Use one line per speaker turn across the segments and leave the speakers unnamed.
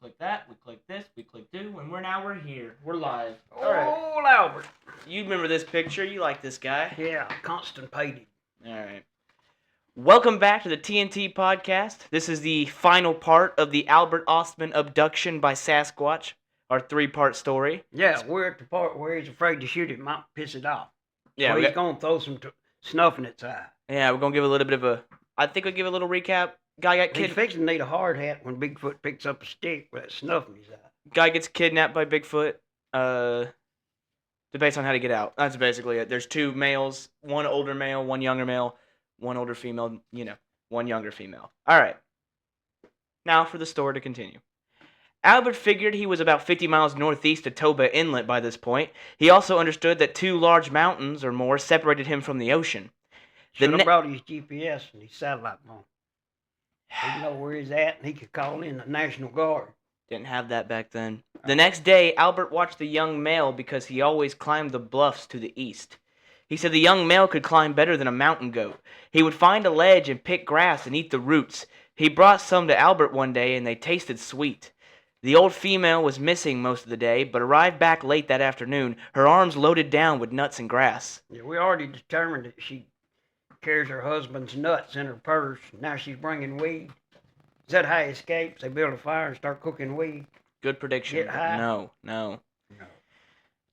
click that, we click this, we click do, and we're here. We're live.
All right. Albert.
You remember this picture? You like this guy?
Yeah, constipated.
All right. Welcome back to the TNT Podcast. This is the final part of the Albert Ostman abduction by Sasquatch, our 3-part story.
Yeah, we're at the part where he's afraid to shoot it, might piss it off.
Yeah,
so he's going to throw some snuff in its eye.
Yeah, we're going to give a little bit of a... I think we'll give a little recap.
He's fixing to need a hard hat when Bigfoot picks up a stick with that snuff in his eye.
Guy gets kidnapped by Bigfoot. Debates on how to get out. That's basically it. There's 2 males, 1 older male, 1 younger male, 1 older female, 1 younger female. All right. Now for the story to continue. Albert figured he was about 50 miles northeast of Toba Inlet by this point. He also understood that 2 large mountains or more separated him from the ocean.
Should have brought his GPS and his satellite phone. He'd know where he's at, and he could call in the National Guard.
Didn't have that back then. The next day, Albert watched the young male because he always climbed the bluffs to the east. He said the young male could climb better than a mountain goat. He would find a ledge and pick grass and eat the roots. He brought some to Albert one day, and they tasted sweet. The old female was missing most of the day, but arrived back late that afternoon, her arms loaded down with nuts and grass.
Yeah, we already determined that she carries her husband's nuts in her purse. Now she's bringing weed. Is that how he escapes? They build a fire and start cooking weed.
Good prediction.
Get high?
No.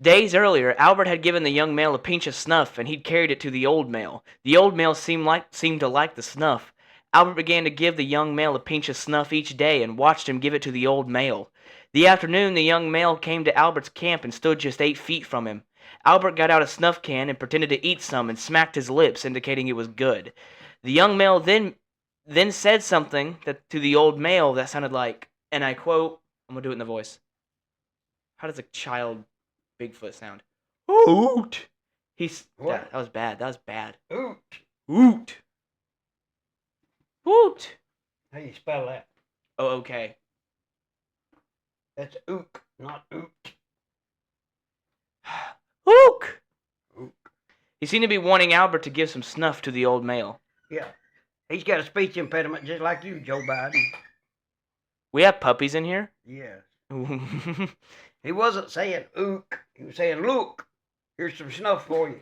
Days earlier, Albert had given the young male a pinch of snuff, and he'd carried it to the old male. The old male seemed to like the snuff. Albert began to give the young male a pinch of snuff each day and watched him give it to the old male. The afternoon, the young male came to Albert's camp and stood just 8 feet from him. Albert got out a snuff can and pretended to eat some and smacked his lips, indicating it was good. The young male then said something to the old male that sounded like, and I quote, I'm going to do it in the voice. How does a child Bigfoot sound? Hoot! That was bad.
Oot.
Hoot! Hoot!
How do you spell that?
Oh, okay.
That's ook, not oot.
Ook!
Ook.
He seemed to be wanting Albert to give some snuff to the old male.
Yeah. He's got a speech impediment just like you, Joe Biden.
We have puppies in here?
Yes. He wasn't saying ook. He was saying, look, here's some snuff for you.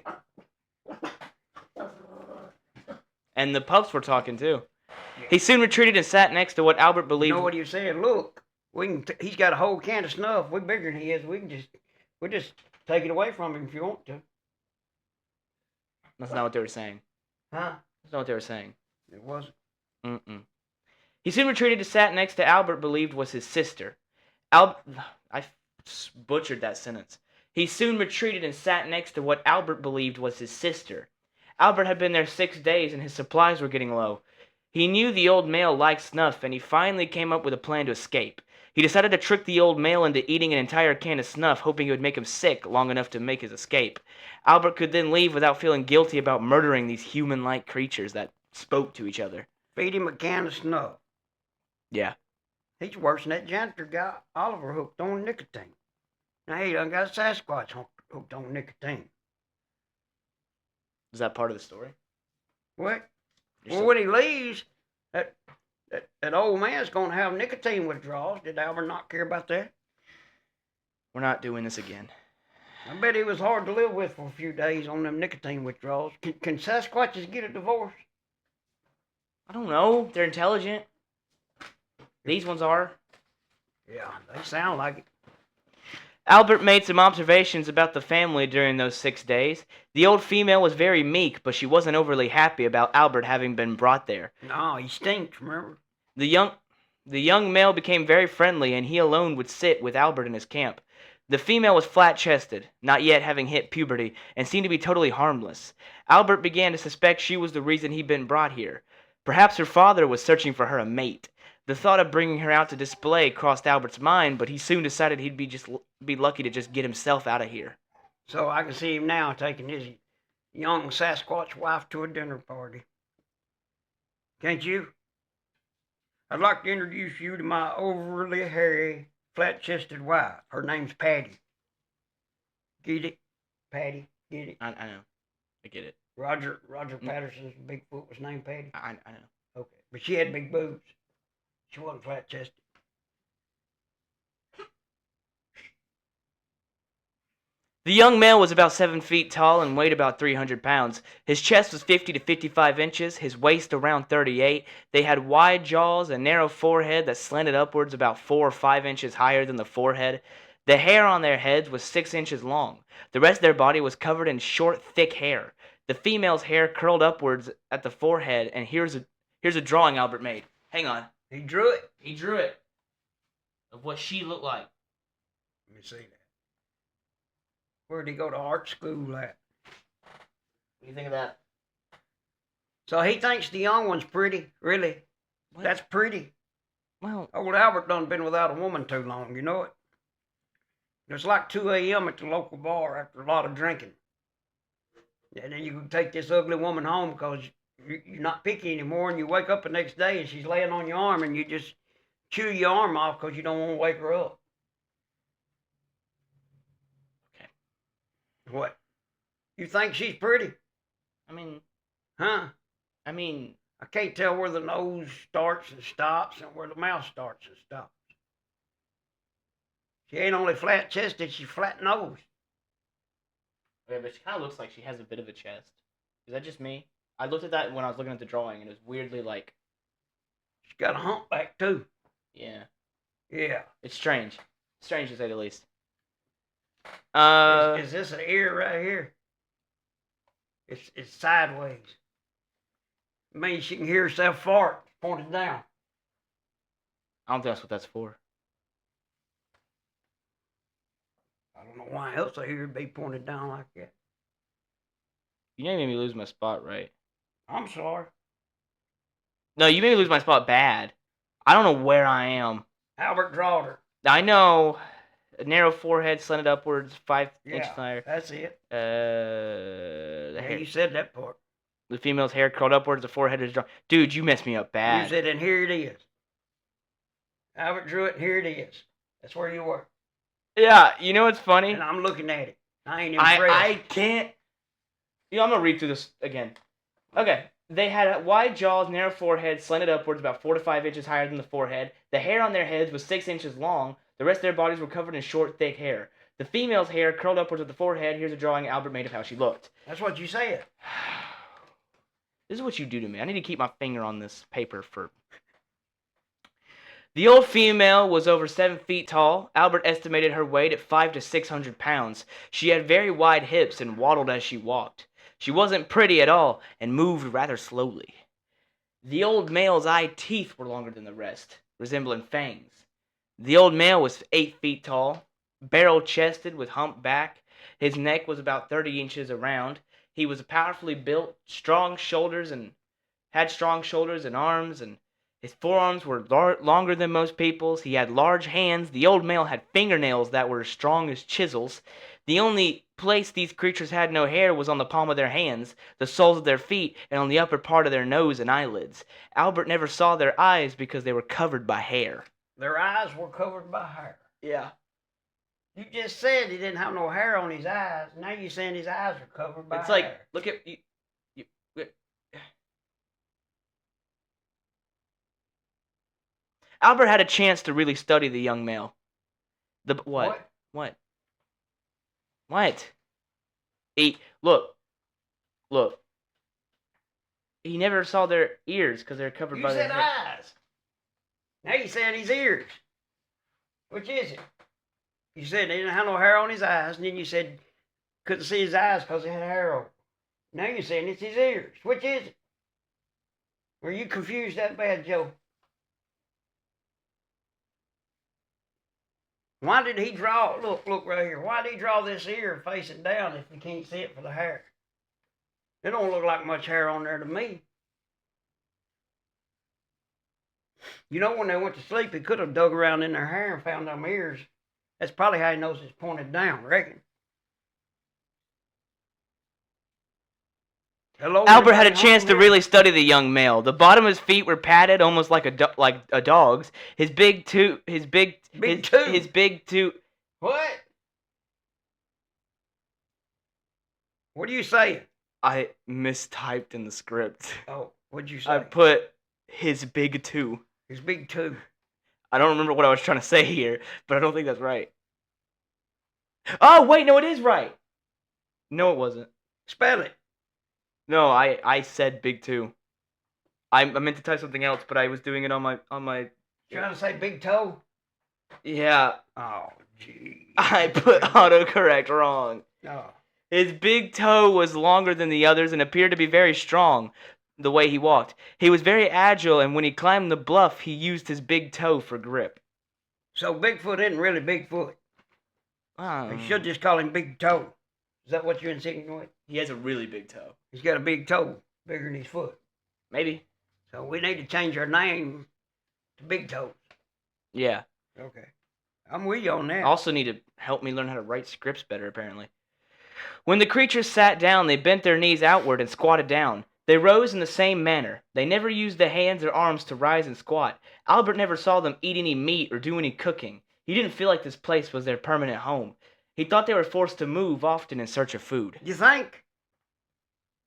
And the pups were talking too. Yeah. He soon retreated and sat next to what Albert believed.
You know what he was saying? Look, he's got a whole can of snuff. We're bigger than he is. We'll just take it away from him if you want to.
That's not what they were saying.
Huh?
That's not what they were saying.
It wasn't.
He soon retreated and sat next to Albert believed was his sister. I butchered that sentence. He soon retreated and sat next to what Albert believed was his sister. Albert had been there 6 days and his supplies were getting low. He knew the old male liked snuff and he finally came up with a plan to escape. He decided to trick the old male into eating an entire can of snuff, hoping it would make him sick long enough to make his escape. Albert could then leave without feeling guilty about murdering these human-like creatures that spoke to each other.
Feed him a can of snuff.
Yeah.
He's worse than that janitor guy Oliver hooked on nicotine. Now he done got Sasquatch hooked on nicotine.
Is that part of the story?
What? Well, when he leaves, that old man's going to have nicotine withdrawals. Did Albert not care about that?
We're not doing this again.
I bet he was hard to live with for a few days on them nicotine withdrawals. Can Sasquatches get a divorce?
I don't know. They're intelligent. These ones are.
Yeah, they sound like it.
Albert made some observations about the family during those 6 days. The old female was very meek, but she wasn't overly happy about Albert having been brought there.
No, he stinks, remember?
The young male became very friendly, and he alone would sit with Albert in his camp. The female was flat-chested, not yet having hit puberty, and seemed to be totally harmless. Albert began to suspect she was the reason he'd been brought here. Perhaps her father was searching for her a mate. The thought of bringing her out to display crossed Albert's mind, but he soon decided he'd be lucky to just get himself out of here.
So I can see him now taking his young Sasquatch wife to a dinner party. Can't you? I'd like to introduce you to my overly hairy, flat-chested wife. Her name's Patty. Get it? Patty, get it?
I know. I get it.
Roger Patterson's Bigfoot was named Patty?
I know.
Okay. But she had big boobs. She wasn't flat-chested.
The young male was about 7 feet tall and weighed about 300 pounds. His chest was 50 to 55 inches, his waist around 38. They had wide jaws, a narrow forehead that slanted upwards about 4 or 5 inches higher than the forehead. The hair on their heads was 6 inches long. The rest of their body was covered in short, thick hair. The female's hair curled upwards at the forehead, and here's a drawing Albert made. Hang on.
He drew it.
He drew it of what she looked like.
Let me see that. Where'd he go to art school at?
What do you think of that?
So he thinks the young one's pretty. Really?
What?
That's pretty.
Well,
Old Albert done been without a woman too long, you know it? It's like 2 a.m. at the local bar after a lot of drinking. And then you can take this ugly woman home because you're not picky anymore, and you wake up the next day and she's laying on your arm and you just chew your arm off because you don't want to wake her up.
okay.
What? You think she's pretty?
I mean,
Huh?
I
I can't tell where the nose starts and stops and where the mouth starts and stops. She ain't only flat chested, she's flat nosed.
okay, but she kind of looks like she has a bit of a chest. Is that just me? I looked at that when I was looking at the drawing, and it was weirdly like,
She's got a humpback too.
yeah,
Yeah.
it's strange. Strange to say the least.
Is this an ear right here? It's sideways. It means she can hear herself fart pointed down.
I don't think that's what that's for.
I don't know why else I hear it be pointed down like that.
You made me lose my spot, right?
I'm sorry.
No, you made me lose my spot bad. I don't know where I am.
Albert drawed her.
I know. A narrow forehead, slanted upwards, 5 inches
Yeah,
higher.
that's it.
The
Yeah,
hair.
you said that part.
The female's hair curled upwards, the forehead is drawn. Dude, you messed me up
You
bad.
said, and here it is. Albert drew it, and here it is. That's where you were.
Yeah, you know what's funny?
And I'm looking at it. I ain't impressed.
I can't. You know, I'm gonna read through this again. Okay. They had wide jaws, narrow foreheads, slanted upwards about 4 to 5 inches higher than the forehead. The hair on their heads was 6 inches long. The rest of their bodies were covered in short, thick hair. The female's hair curled upwards at the forehead. Here's a drawing Albert made of how she looked.
That's what you said.
This is what you do to me. I need to keep my finger on this paper for... The old female was over 7 feet tall. Albert estimated her weight at 500 to 600 pounds. She had very wide hips and waddled as she walked. She wasn't pretty at all and moved rather slowly. The old male's eye teeth were longer than the rest, resembling fangs. The old male was 8 feet tall, barrel-chested with humped back. His neck was about 30 inches around. He was powerfully built, had strong shoulders and arms, and his forearms were longer than most people's. He had large hands. The old male had fingernails that were as strong as chisels. The only place these creatures had no hair was on the palm of their hands, the soles of their feet, and on the upper part of their nose and eyelids. Albert never saw their eyes because they were covered by hair.
Their eyes were covered by hair.
Yeah.
You just said he didn't have no hair on his eyes. Now you're saying his eyes are covered by
It's
hair.
like, look at... Albert had a chance to really study the young male. What? What? Look. He never saw their ears because they're covered
You
by their
said
hair.
eyes. Now you said his ears. Which is it? You said he didn't have no hair on his eyes, and then you said couldn't see his eyes because he had hair on. Now you're saying it's his ears. Which is it? Were you confused that bad, Joe? Why did he draw, look right here. Why did he draw this ear facing down if you can't see it for the hair? It don't look like much hair on there to me. You know, when they went to sleep, he could have dug around in their hair and found them ears. That's probably how he knows it's pointed down, reckon. Hello,
Albert had a
everybody
chance
home
to
here?
really study the young male. The bottom of his feet were padded, almost like a dog's. His big toe.
What? What are you saying?
I mistyped in the script.
Oh, what'd you say?
I put his big two.
His big two.
I don't remember what I was trying to say here, but I don't think that's right. Oh, wait, no, it is right. No, it wasn't.
Spell it.
No, I said big two. I meant to type something else, but I was doing it on my.
Trying to say big toe?
Yeah,
Oh, gee.
I put autocorrect wrong.
Oh.
His big toe was longer than the others and appeared to be very strong the way he walked. He was very agile, and when he climbed the bluff, he used his big toe for grip.
So Bigfoot isn't really Bigfoot. You should just call him Big Toe. Is that what you're insinuating?
He has a really big toe.
He's got a big toe, bigger than his foot.
Maybe.
So we need to change our name to Big Toe.
Yeah.
Okay. I'm with you on that.
Also need to help me learn how to write scripts better, apparently. When the creatures sat down, they bent their knees outward and squatted down. They rose in the same manner. They never used the hands or arms to rise and squat. Albert never saw them eat any meat or do any cooking. He didn't feel like this place was their permanent home. He thought they were forced to move often in search of food.
You think?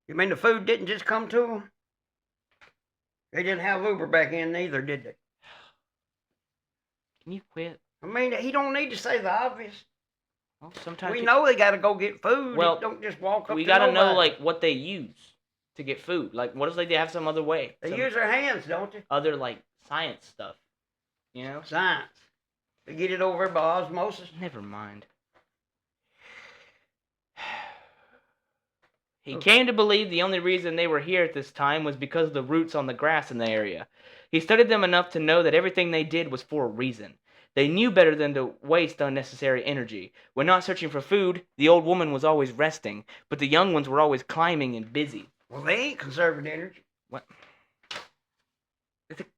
You mean the food didn't just come to them? They didn't have Uber back in either, did they?
Can you quit?
I mean, he don't need to say the obvious.
Well, sometimes
we know they got to go get food.
Well,
They don't just walk up.
We
to
gotta know
nobody.
like what they use to get food. Like, what if like they have some other way?
They
Some
use their hands, don't they?
other like science stuff. You know?
Science. They get it over by osmosis.
Never mind. He came to believe the only reason they were here at this time was because of the roots on the grass in the area. He studied them enough to know that everything they did was for a reason. They knew better than to waste unnecessary energy. When not searching for food, the old woman was always resting, but the young ones were always climbing and busy.
Well, they ain't conserving energy.
What?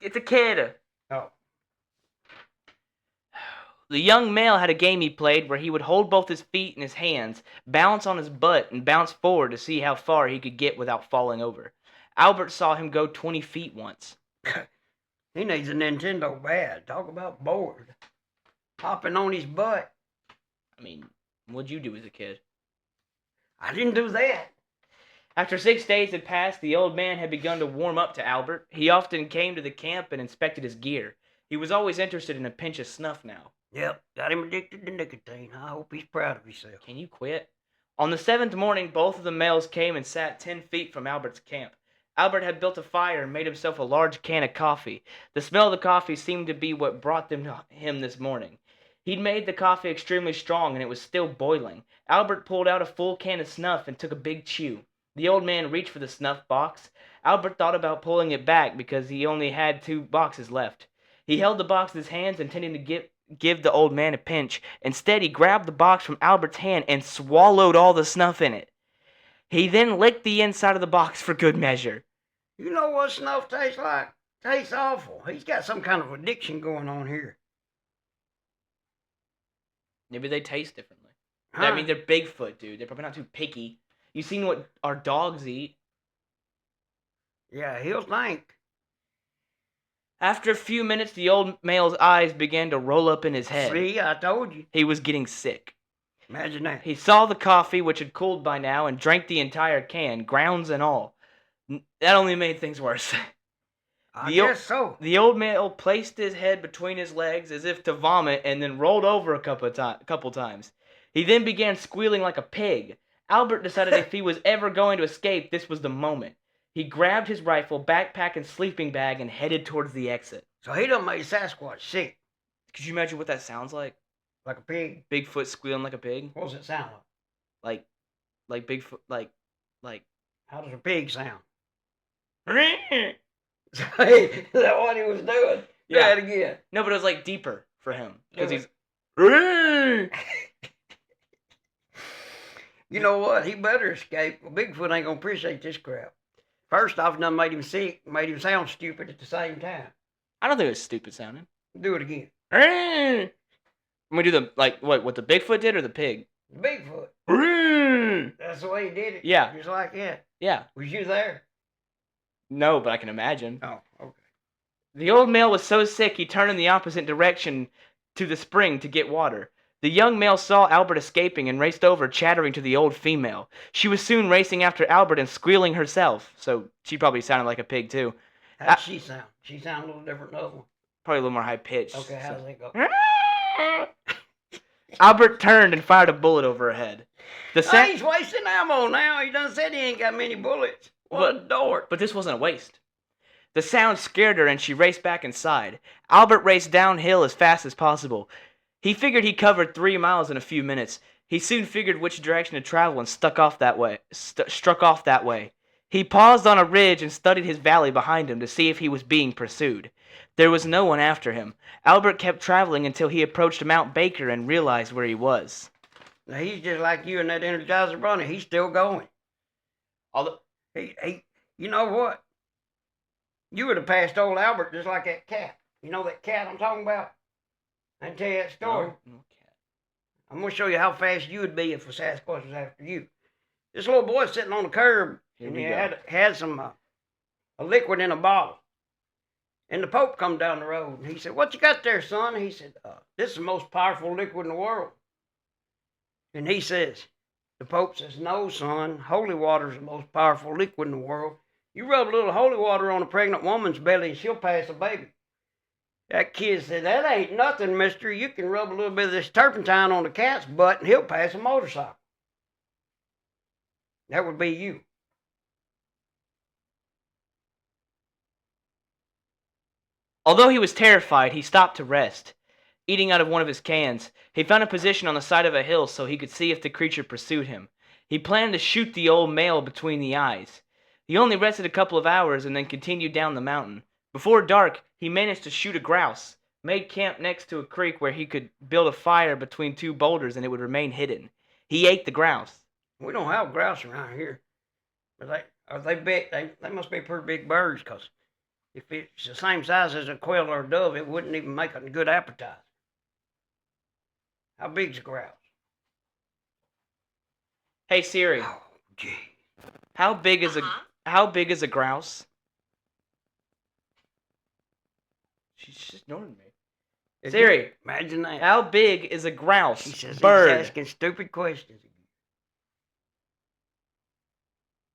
It's a kid.
Oh.
The young male had a game he played where he would hold both his feet in his hands, balance on his butt, and bounce forward to see how far he could get without falling over. Albert saw him go 20 feet once.
He needs a Nintendo bad. Talk about bored. Hopping on his butt.
I mean, what'd you do as a kid?
I didn't do that.
After 6 days had passed, the old man had begun to warm up to Albert. He often came to the camp and inspected his gear. He was always interested in a pinch of snuff now.
Yep, got him addicted to nicotine. I hope he's proud of himself.
Can you quit? On the 7th morning, both of the males came and sat 10 feet from Albert's camp. Albert had built a fire and made himself a large can of coffee. The smell of the coffee seemed to be what brought them to him this morning. He'd made the coffee extremely strong, and it was still boiling. Albert pulled out a full can of snuff and took a big chew. The old man reached for the snuff box. Albert thought about pulling it back because he only had 2 boxes left. He held the box in his hands, intending to give the old man a pinch. Instead, he grabbed the box from Albert's hand and swallowed all the snuff in it. He then licked the inside of the box for good measure.
You know what snuff tastes like? Tastes awful. He's got some kind of addiction going on here.
Maybe they taste differently.
Huh?
I mean, they're Bigfoot, dude. They're probably not too picky. You seen what our dogs eat?
Yeah, he'll think.
After a few minutes, the old male's eyes began to roll up in his head.
See, I told you.
He was getting sick.
Imagine that.
He saw the coffee, which had cooled by now, and drank the entire can, grounds and all. That only made things worse.
I guess so.
The old male placed his head between his legs as if to vomit and then rolled over a couple times. He then began squealing like a pig. Albert decided if he was ever going to escape, this was the moment. He grabbed his rifle, backpack, and sleeping bag and headed towards the exit.
So he done made Sasquatch sick.
Could you imagine what that sounds like?
Like a pig.
Bigfoot squealing like a pig?
What does it sound like?
Like Bigfoot, like.
How does a pig sound?
No,
Is that what he was doing?
Yeah.
Do that again.
but it was like deeper for him. Because
Yeah.
he's.
You know what? He better escape. Well, Bigfoot ain't gonna appreciate this crap. First off, done made him sick, made him sound stupid at the same time.
I don't think it was stupid sounding.
Do it again.
When we do the, like, what the Bigfoot did or the pig?
Bigfoot. That's the way he did it.
Yeah.
Just like that.
Yeah.
Was you there?
No, but I can imagine.
Oh, okay.
The old male was so sick he turned in the opposite direction to the spring to get water. The young male saw Albert escaping and raced over, chattering to the old female. She was soon racing after Albert and squealing herself, so she probably sounded like a pig too.
How'd she sound? She sounded a little different than the other one.
Probably a little more high pitched.
Okay, how does it go?
Albert turned and fired a bullet over her head.
He's wasting ammo now. He done said he ain't got many bullets. What a dork.
But this wasn't a waste. The sound scared her and she raced back inside. Albert raced downhill as fast as possible. He figured he covered 3 miles in a few minutes. He soon figured which direction to travel and struck off that way. He paused on a ridge and studied his valley behind him to see if he was being pursued. There was no one after him. Albert kept traveling until he approached Mount Baker and realized where he was.
Now he's just like you and that Energizer Bunny. He's still going.
Although
you know what? You would have passed old Albert just like that cat. You know that cat I'm talking about? I can tell you that story.
No cat.
I'm going to show you how fast you would be if a Sasquatch was after you. This little boy sitting on the curb, and he had some a liquid in a bottle. And the Pope come down the road, and he said, "What you got there, son?" He said, "This is the most powerful liquid in the world." And he says, the Pope says, "No, son, holy water is the most powerful liquid in the world. You rub a little holy water on a pregnant woman's belly, and she'll pass a baby." That kid said, "That ain't nothing, mister. You can rub a little bit of this turpentine on the cat's butt, and he'll pass a motorcycle." That would be you.
Although he was terrified, he stopped to rest. Eating out of one of his cans, he found a position on the side of a hill so he could see if the creature pursued him. He planned to shoot the old male between the eyes. He only rested a couple of hours and then continued down the mountain. Before dark, he managed to shoot a grouse, made camp next to a creek where he could build a fire between two boulders and it would remain hidden. He ate the grouse.
We don't have grouse around here. But they big? They must be pretty big birds, because if it's the same size as a quail or a dove, it wouldn't even make a good appetizer. How big's a grouse?
Hey Siri.
Oh, gee.
How big is a grouse? She's just ignoring me. Siri,
imagine that.
How big is a grouse?
She says
bird?
He's asking stupid questions.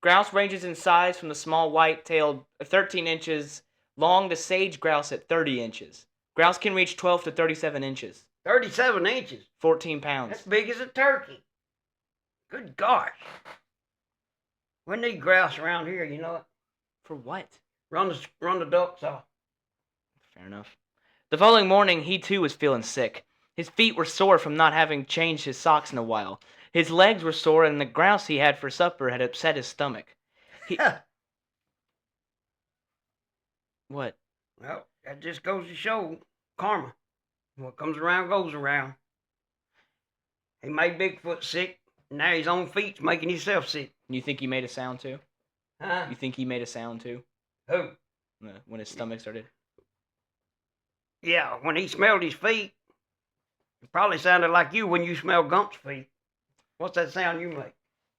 Grouse ranges in size from the small white-tailed 13 inches long to sage grouse at 30 inches. Grouse can reach 12 to 37 inches.
37 inches?
14 pounds.
That's big as a turkey. Good gosh. We need grouse around here, you know it.
For what?
Run the ducks off.
Fair enough. The following morning, he too was feeling sick. His feet were sore from not having changed his socks in a while. His legs were sore, and the grouse he had for supper had upset his stomach. What?
Well, that just goes to show karma. What comes around goes around. He made Bigfoot sick, and now his own feet's making himself sick.
You think he made a sound too?
Huh?
You think he made a sound too?
Who?
When his stomach started?
Yeah, when he smelled his feet, it probably sounded like you when you smell Gump's feet. What's that sound you make?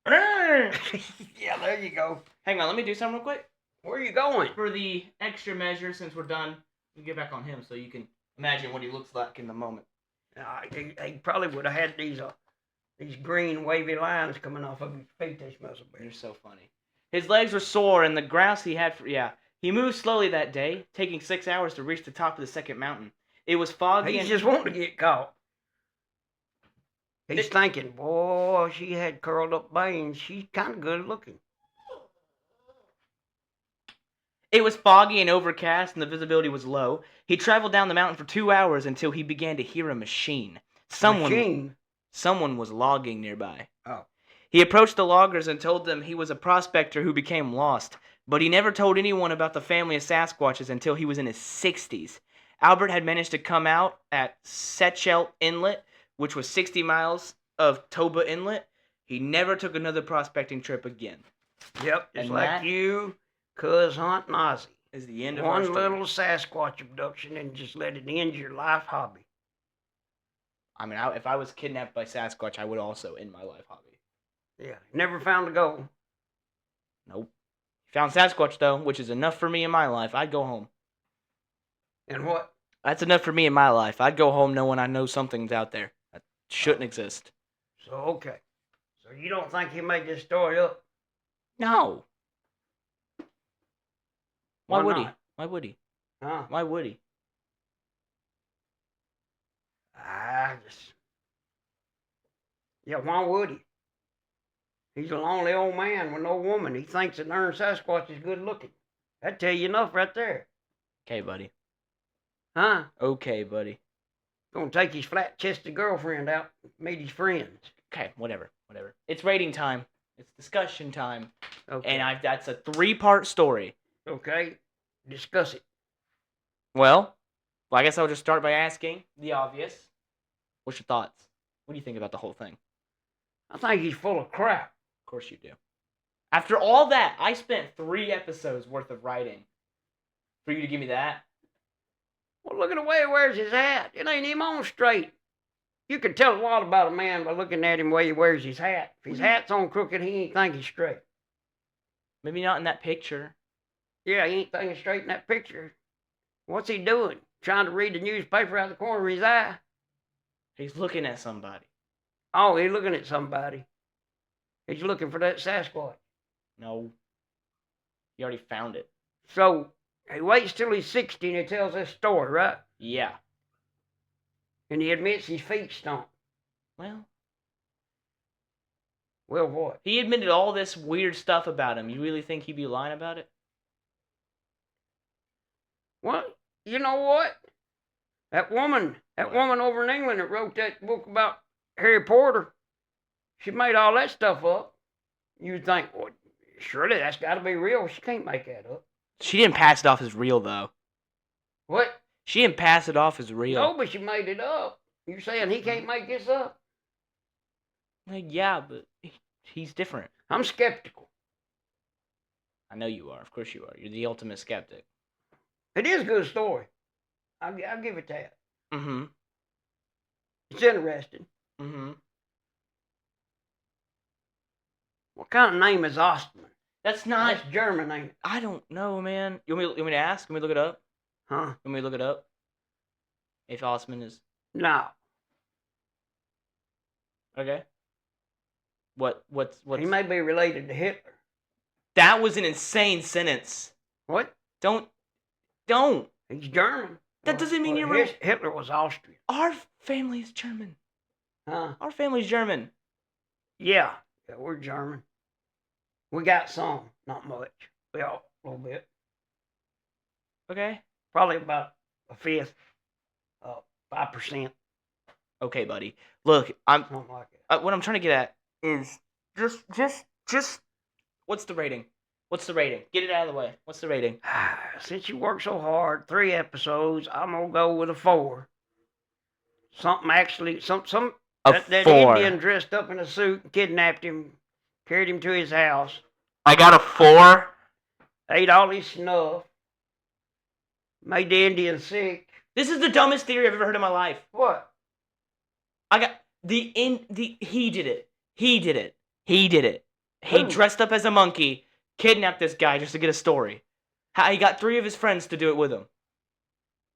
Yeah, there you go.
Hang on, let me do something real quick.
Where are you going?
For the extra measure, since we're done, we get back on him so you can imagine what he looks like in the moment.
He probably would have had these green wavy lines coming off of his feet. They smell so bad.
You're so funny. His legs were sore, and the grouse he had He moved slowly that day, taking 6 hours to reach the top of the second mountain. It was foggy.
He's just wanting to get caught. He's thinking, boy, she had curled up bangs. She's kind of good looking.
It was foggy and overcast, and the visibility was low. He traveled down the mountain for 2 hours until he began to hear a machine. Someone was logging nearby.
Oh.
He approached the loggers and told them he was a prospector who became lost, but he never told anyone about the family of Sasquatches until he was in his 60s. Albert had managed to come out at Setchelt Inlet, which was 60 miles of Toba Inlet. He never took another prospecting trip again.
Yep, just like you, cuz Hunt Nazi.
Is the end of our story.
One little Sasquatch abduction and just let it end your life hobby.
I mean, if I was kidnapped by Sasquatch, I would also end my life hobby.
Yeah, never found the goal.
Nope. Found Sasquatch, though, which is enough for me in my life. I'd go home.
And what?
That's enough for me in my life. I'd go home knowing I know something's out there that shouldn't exist.
So, okay. So you don't think he made this story up?
No. Why would he?
not?
Why would he?
Huh?
Why would he?
Yeah, why would he? He's a lonely old man with no woman. He thinks that Ern Sasquatch is good looking. That'd tell you enough right there.
Okay, buddy.
Huh?
Okay, buddy.
Gonna take his flat-chested girlfriend out and meet his friends.
Okay, whatever. It's rating time. It's discussion time.
Okay.
And that's a 3-part story.
Okay. Discuss it.
Well, I guess I'll just start by asking the obvious. What's your thoughts? What do you think about the whole thing?
I think he's full of crap.
Of course you do. After all that, I spent 3 episodes worth of writing for you to give me that.
Well, look at the way he wears his hat. It ain't him on straight. You can tell a lot about a man by looking at him the way he wears his hat. If his hat's on crooked, he ain't thinking straight.
Maybe not in that picture.
Yeah, he ain't thinking straight in that picture. What's he doing? Trying to read the newspaper out the corner of his eye?
He's looking at somebody.
Oh, he's looking at somebody. He's looking for that Sasquatch.
No. He already found it.
So, he waits till he's 60 and he tells this story, right?
Yeah.
And he admits his feet stomp.
Well,
what?
he admitted all this weird stuff about him. You really think he'd be lying about it?
Well, you know what? That woman over in England that wrote that book about Harry Potter, she made all that stuff up. You'd think, well, surely that's got to be real. She can't make that up.
She didn't pass it off as real, though.
What?
She didn't pass it off as real.
No, but she made it up. You're saying he can't make this up?
Well, yeah, but he's different.
I'm skeptical.
I know you are. Of course you are. You're the ultimate skeptic.
It is a good story. I'll give it that.
Mm-hmm.
It's interesting.
Mm-hmm.
What kind of name is Ostman?
That's not...
That's German, ain't it?
I don't know, man. You want me to ask? You want me to look it up?
Huh?
You want me to look it up? If Ostman is...
No.
Okay. What's...
He may be related to Hitler.
That was an insane sentence.
What?
Don't.
He's German.
That doesn't mean you're...
Hitler was Austrian.
Our family is German.
Huh?
Our family's German.
Yeah, we're German. We got some, not much. Well, a little bit.
Okay.
Probably about a fifth, 5%.
Okay, buddy. Look,
Something like that.
what I'm trying to get at is just. What's the rating? Get it out of the way. What's the rating?
Since you worked so hard, 3 episodes, I'm gonna go with a 4. Something actually, that
4.
Indian dressed up in a suit, kidnapped him, carried him to his house.
I got a 4.
Ate all his snuff. Made the Indian sick.
This is the dumbest theory I've ever heard in my life.
What?
I got he did it. He did it. He
Who?
dressed up as a monkey, kidnapped this guy just to get a story. How he got 3 of his friends to do it with him.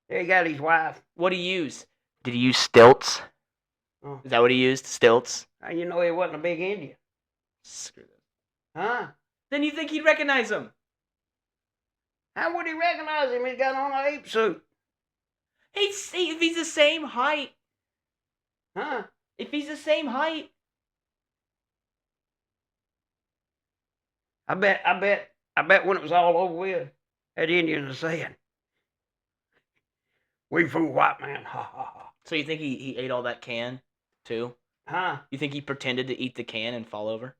He got his wife.
What'd he use? Did he use stilts?
Oh.
Is that what he used? Stilts?
How you know he wasn't a big Indian?
Screw this.
Huh?
Then you think he'd recognize him?
How would he recognize him? He's got on an ape suit.
If he's the same height.
Huh?
If he's the same height.
I bet when it was all over with, that Indian was saying, "We fool white man, ha ha ha."
So you think he ate all that can, too?
Huh?
You think he pretended to eat the can and fall over?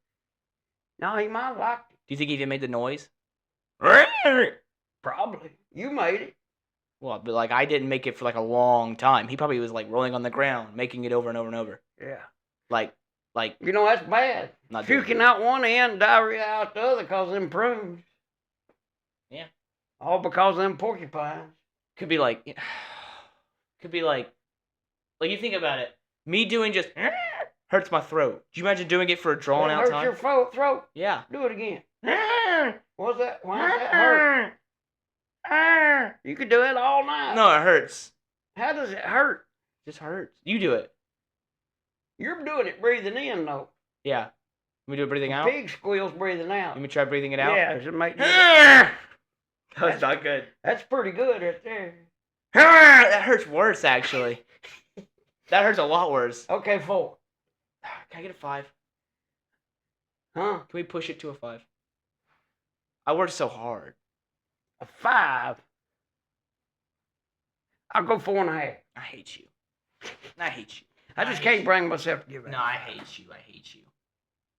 No, he might have liked it.
Do you think he even made the noise?
Probably. You made it.
Well, but like I didn't make it for like a long time. He probably was like rolling on the ground, making it over and over and over.
Yeah.
Like.
You know, that's bad.
Not
Puking out one end, diarrhea out the other because of them prunes.
Yeah.
All because of them porcupines.
Could be like you think about it. Me doing just hurts my throat. Do you imagine doing it for a drawn out time?
Hurts your throat?
Yeah.
Do it again. What's that? Why does that hurt? You could do it all night.
No, it hurts.
How does it hurt?
It just hurts. You do it.
You're doing it breathing in, though.
Yeah. Let me do it breathing out?
Pig squeals breathing out.
Let me try breathing it out?
Yeah, it make
That's not good.
That's pretty good right there.
That hurts worse, actually. That hurts a lot worse.
Okay, 4.
Can I get a 5?
Huh?
Can we push it to a 5? I worked so hard.
A 5? I'll go 4.5.
I hate you. I hate you.
I just can't bring myself to give it.
No, I hate you. I hate you.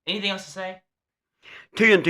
Anything else to say?
TNT